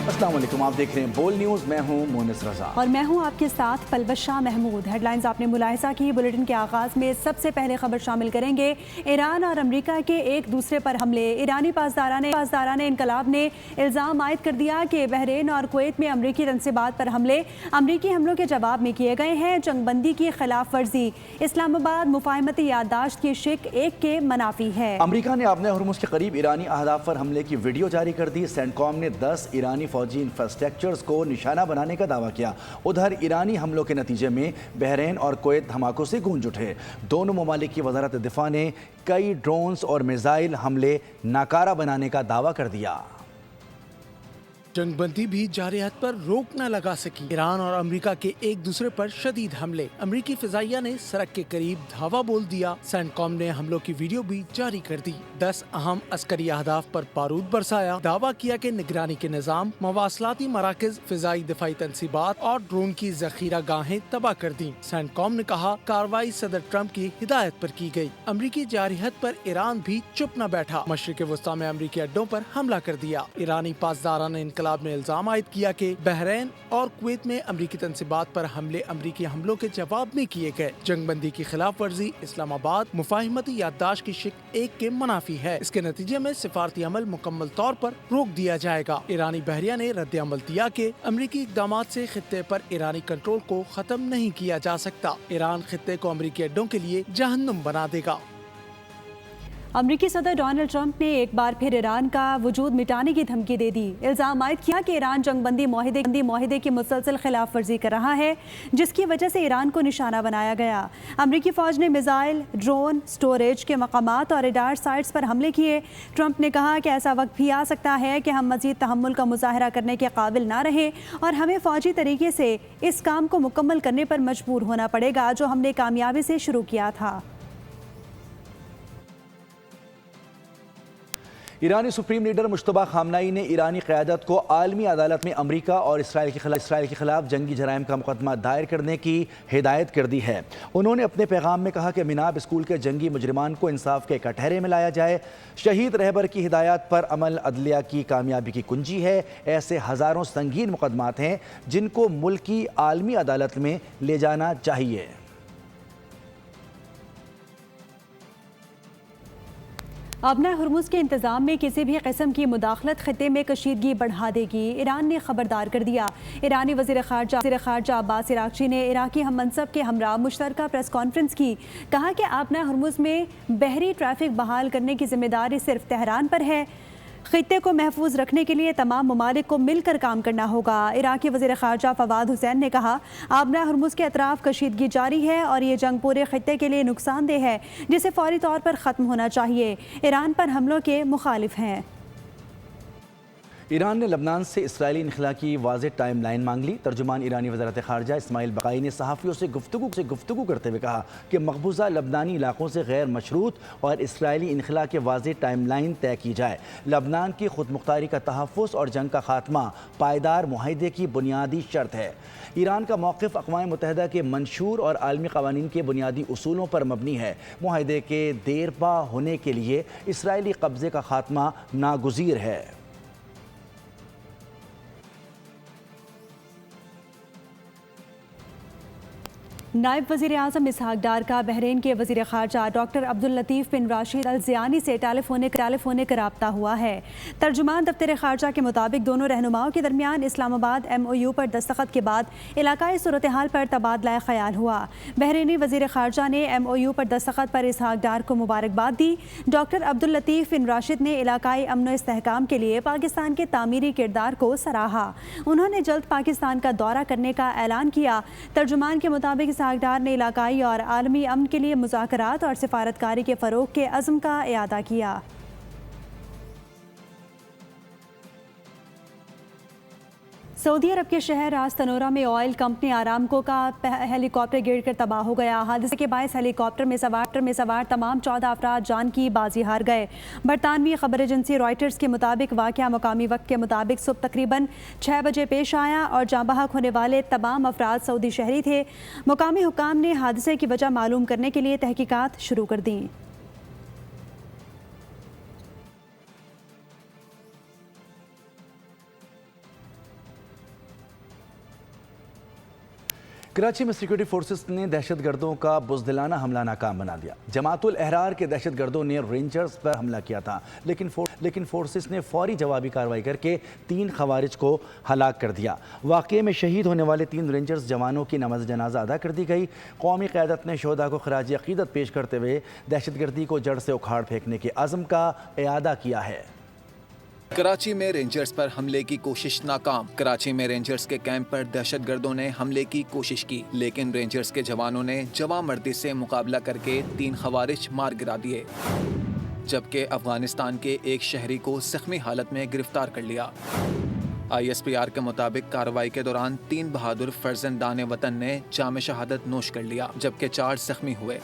السلام علیکم، آپ دیکھ رہے ہیں بول نیوز، میں ہوں مونس رضا اور میں ہوں آپ کے ساتھ پلوش شاہ محمود۔ ہیڈ لائنز آپ نے ملاحظہ کی۔ بلیٹن کے آغاز میں سب سے پہلے خبر شامل کریں گے ایران اور امریکہ کے ایک دوسرے پر حملے۔ ایرانی پاسداران انقلاب نے الزام عائد کر دیا کہ بحرین اور کویت میں امریکی تنصیبات پر حملے امریکی حملوں کے جواب میں کیے گئے ہیں۔ جنگ بندی کی خلاف ورزی، اسلام آباد مفاہمتی یادداشت کی شق ایک کے منافی ہے۔ امریکہ نے آبنہ ہرمز کے قریب ایرانی اہداف پر حملے کی ویڈیو جاری کر دی۔ سینٹکام نے 10 ایرانی فوجی انفراسٹرکچرز کو نشانہ بنانے کا دعویٰ کیا۔ ادھر ایرانی حملوں کے نتیجے میں بحرین اور کویت دھماکوں سے گونج اٹھے۔ دونوں ممالک کی وزارت دفاع نے کئی ڈرونز اور میزائل حملے ناکارہ بنانے کا دعویٰ کر دیا۔ جنگ بندی بھی جارحیت پر روک نہ لگا سکی۔ ایران اور امریکہ کے ایک دوسرے پر شدید حملے، امریکی فضائیہ نے سڑک کے قریب دھاوا بول دیا۔ سینٹکام نے حملوں کی ویڈیو بھی جاری کر دی۔ 10 اہم عسکری اہداف پر بارود برسایا۔ دعویٰ کیا کہ نگرانی کے نظام، مواصلاتی مراکز، فضائی دفاعی تنصیبات اور ڈرون کی ذخیرہ گاہیں تباہ کر دیں۔ سینٹکام نے کہا کارروائی صدر ٹرمپ کی ہدایت پر کی گئی۔ امریکی جارحیت پر ایران بھی چپ نہ بیٹھا، مشرق وسطیٰ میں امریکی اڈوں پر حملہ کر دیا۔ ایرانی پاسداران انقلاب نے الزام عائد کیا کہ بحرین اور کویت میں امریکی تنصیبات پر حملے امریکی حملوں کے جواب میں کیے گئے۔ جنگ بندی کی خلاف ورزی، اسلام آباد مفاہمتی یادداشت کی شق ایک کے منافی ہے۔ اس کے نتیجے میں سفارتی عمل مکمل طور پر روک دیا جائے گا۔ ایرانی بحریہ نے رد عمل دیا کہ امریکی اقدامات سے خطے پر ایرانی کنٹرول کو ختم نہیں کیا جا سکتا۔ ایران خطے کو امریکی اڈوں کے لیے جہنم بنا دے گا۔ امریکی صدر ڈونلڈ ٹرمپ نے ایک بار پھر ایران کا وجود مٹانے کی دھمکی دے دی۔ الزام عائد کیا کہ ایران جنگ بندی معاہدے کی مسلسل خلاف ورزی کر رہا ہے، جس کی وجہ سے ایران کو نشانہ بنایا گیا۔ امریکی فوج نے میزائل، ڈرون، سٹوریج کے مقامات اور ریڈار سائٹس پر حملے کیے۔ ٹرمپ نے کہا کہ ایسا وقت بھی آ سکتا ہے کہ ہم مزید تحمل کا مظاہرہ کرنے کے قابل نہ رہیں اور ہمیں فوجی طریقے سے اس کام کو مکمل کرنے پر مجبور ہونا پڑے گا جو ہم نے کامیابی سے شروع کیا تھا۔ ایرانی سپریم لیڈر مجتبیٰ خامنائی نے ایرانی قیادت کو عالمی عدالت میں امریکہ اور اسرائیل کے خلاف جنگی جرائم کا مقدمہ دائر کرنے کی ہدایت کر دی ہے۔ انہوں نے اپنے پیغام میں کہا کہ میناب اسکول کے جنگی مجرمان کو انصاف کے کٹہرے میں لایا جائے۔ شہید رہبر کی ہدایات پر عمل عدلیہ کی کامیابی کی کنجی ہے۔ ایسے ہزاروں سنگین مقدمات ہیں جن کو ملک کی عالمی عدالت میں لے جانا چاہیے۔ آبنہ ہرمز کے انتظام میں کسی بھی قسم کی مداخلت خطے میں کشیدگی بڑھا دے گی، ایران نے خبردار کر دیا۔ ایرانی وزیر خارجہ عباس عراقچی نے عراقی ہم منصب کے ہمراہ مشترکہ پریس کانفرنس کی، کہا کہ آبنہ ہرمز میں بحری ٹریفک بحال کرنے کی ذمہ داری صرف تہران پر ہے۔ خطے کو محفوظ رکھنے کے لیے تمام ممالک کو مل کر کام کرنا ہوگا۔ عراقی وزیر خارجہ فواد حسین نے کہا آبنہ ہرمز کے اطراف کشیدگی جاری ہے اور یہ جنگ پورے خطے کے لیے نقصان دہ ہے جسے فوری طور پر ختم ہونا چاہیے۔ ایران پر حملوں کے مخالف ہیں۔ ایران نے لبنان سے اسرائیلی انخلا کی واضح ٹائم لائن مانگ لی۔ ترجمان ایرانی وزارت خارجہ اسماعیل بقائی نے صحافیوں سے گفتگو کرتے ہوئے کہا کہ مقبوضہ لبنانی علاقوں سے غیر مشروط اور اسرائیلی انخلا کے واضح ٹائم لائن طے کی جائے۔ لبنان کی خود مختاری کا تحفظ اور جنگ کا خاتمہ پائیدار معاہدے کی بنیادی شرط ہے۔ ایران کا موقف اقوام متحدہ کے منشور اور عالمی قوانین کے بنیادی اصولوں پر مبنی ہے۔ معاہدے کے دیرپا ہونے کے لیے اسرائیلی قبضے کا خاتمہ ناگزیر ہے۔ نائب وزیر اعظم اسحاق ڈار کا بحرین کے وزیر خارجہ ڈاکٹر عبداللطیف بن راشد الزیانی سے ٹیلیفونک رابطہ ہوا ہے۔ ترجمان دفتر خارجہ کے مطابق دونوں رہنماؤں کے درمیان اسلام آباد MOU پر دستخط کے بعد علاقائی صورتحال پر تبادلہ خیال ہوا۔ بحرینی وزیر خارجہ نے MOU پر دستخط پر اسحاق ڈار کو مبارکباد دی۔ ڈاکٹر عبداللطیف بن راشد نے علاقائی امن و استحکام کے لیے پاکستان کے تعمیری کردار کو سراہا۔ انہوں نے جلد پاکستان کا دورہ کرنے کا اعلان کیا۔ ترجمان کے مطابق اسحاق ڈار نے علاقائی اور عالمی امن کے لیے مذاکرات اور سفارتکاری کے فروغ کے عزم کا اعادہ کیا۔ سعودی عرب کے شہر راس تنورہ میں آئل کمپنی آرامکو کا ہیلی کاپٹر گر کر تباہ ہو گیا۔ حادثے کے باعث ہیلی کاپٹر میں سوار تمام 14 افراد جان کی بازی ہار گئے۔ برطانوی خبر ایجنسی رائٹرز کے مطابق واقعہ مقامی وقت کے مطابق صبح تقریباً 6 بجے پیش آیا اور جاں بحق ہونے والے تمام افراد سعودی شہری تھے۔ مقامی حکام نے حادثے کی وجہ معلوم کرنے کے لیے تحقیقات شروع کر دیں۔ کراچی میں سیکورٹی فورسز نے دہشت گردوں کا بزدلانہ حملہ ناکام بنا دیا۔ جماعت الاحرار کے دہشت گردوں نے رینجرز پر حملہ کیا تھا، لیکن فورسز نے فوری جوابی کارروائی کر کے 3 خوارج کو ہلاک کر دیا۔ واقعے میں شہید ہونے والے 3 رینجرز جوانوں کی نماز جنازہ ادا کر دی گئی۔ قومی قیادت نے شہداء کو خراج عقیدت پیش کرتے ہوئے دہشت گردی کو جڑ سے اکھاڑ پھینکنے کے عزم کا اعادہ کیا ہے۔ کراچی میں رینجرز پر حملے کی کوشش ناکام۔ کراچی میں رینجرز کے کیمپ پر دہشت گردوں نے حملے کی کوشش کی، لیکن رینجرز کے جوانوں نے جواں مردی سے مقابلہ کر کے 3 خوارج مار گرا دیے، جبکہ افغانستان کے ایک شہری کو زخمی حالت میں گرفتار کر لیا۔ ISPR کے مطابق کارروائی کے دوران 3 بہادر فرزندان وطن نے جام شہادت نوش کر لیا، جبکہ 4 زخمی ہوئے۔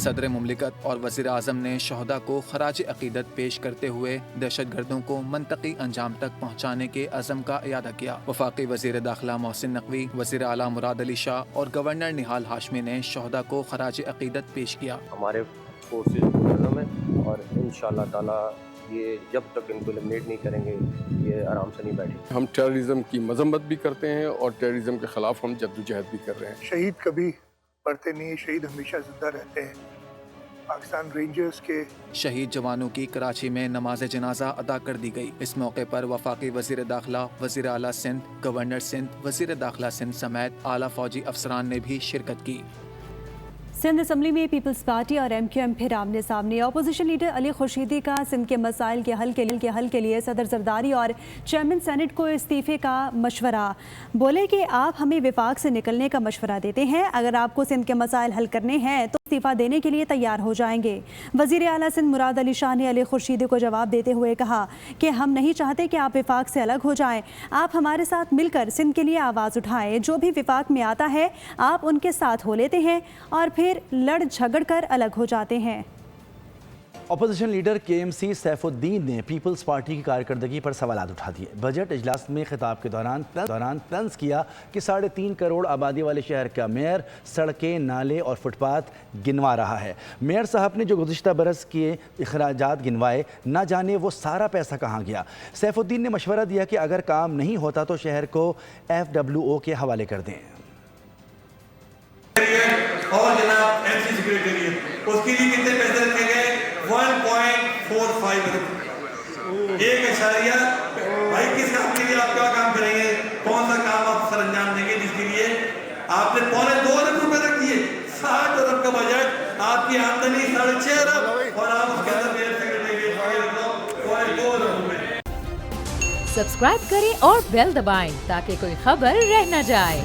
صدر مملکت اور وزیر اعظم نے شہداء کو خراج عقیدت پیش کرتے ہوئے دہشت گردوں کو منطقی انجام تک پہنچانے کے عزم کا اعادہ کیا۔ وفاقی وزیر داخلہ محسن نقوی، وزیر اعلیٰ مراد علی شاہ اور گورنر نہال ہاشمی نے شہداء کو خراج عقیدت پیش کیا۔ ہمارے فورسز میں اور انشاءاللہ تعالیٰ یہ جب تک ان کو ایلیمنیٹ نہیں کریں گے یہ آرام سے نہیں بیٹھیں۔ ہم ٹیررزم کی مذمت بھی کرتے ہیں اور ٹیررزم کے خلاف ہم جدوجہد بھی کر رہے ہیں۔ شہید کبھی مرتے نہیں، شہید ہمیشہ زندہ رہتے ہیں۔ پاکستان رینجرز کے شہید جوانوں کی کراچی میں نماز جنازہ ادا کر دی گئی۔ اس موقع پر وفاقی وزیر داخلہ، وزیر اعلیٰ سندھ، گورنر سندھ، وزیر داخلہ سندھ سمیت اعلیٰ فوجی افسران نے بھی شرکت کی۔ سندھ اسمبلی میں پیپلز پارٹی اور MQM پھر آمنے سامنے۔ اپوزیشن لیڈر علی خورشیدی کا سندھ کے مسائل کے حل کے لیے صدر زرداری اور چیئرمین سینٹ کو استعفے کا مشورہ۔ بولے کہ آپ ہمیں وفاق سے نکلنے کا مشورہ دیتے ہیں، اگر آپ کو سندھ کے مسائل حل کرنے ہیں تو استعفیٰ دینے کے لیے تیار ہو جائیں گے۔ وزیر اعلیٰ سندھ مراد علی شاہ نے علی خورشیدی کو جواب دیتے ہوئے کہا کہ ہم نہیں چاہتے کہ آپ وفاق سے الگ ہو جائیں، آپ ہمارے ساتھ مل کر سندھ کے لیے آواز اٹھائیں، جو بھی وفاق میں آتا ہے آپ ان کے ساتھ ہو لیتے ہیں اور پھر لڑ جھگڑ کر الگ ہو جاتے ہیں۔ اپوزیشن لیڈر KMC سیف الدین نے پیپلز پارٹی کی کارکردگی پر سوالات اٹھا دیے۔ بجٹ اجلاس میں خطاب کے دوران طنز کیا کہ 3.5 کروڑ آبادی والے شہر کا میئر سڑکیں، نالے اور فٹ پاتھ گنوا رہا ہے۔ میئر صاحب نے جو گزشتہ برس کے اخراجات گنوائے، نہ جانے وہ سارا پیسہ کہاں گیا۔ سیف الدین نے مشورہ دیا کہ اگر کام نہیں ہوتا تو شہر کو FWO کے حوالے کر دیں۔ اور جناب MC سیکریٹریٹ اس کے لیے کتنے پیسے رکھے گئے؟ 1.45 ارب۔ 1 بھائی کس کام کے لیے آپ کیا کام کریں گے؟ کون سا کام آپ سر انجام دیں گے جس کے لیے آپ نے 2.25 ارب روپے رکھ دیے؟ 60 ارب کا بجٹ، آپ کی آمدنی 6.5 ارب اور آپ اس کے اندر میئر سیکریٹریٹ 2.2 ارب روپے۔ سبسکرائب کریں اور بیل دبائیں تاکہ کوئی خبر رہ نہ جائے۔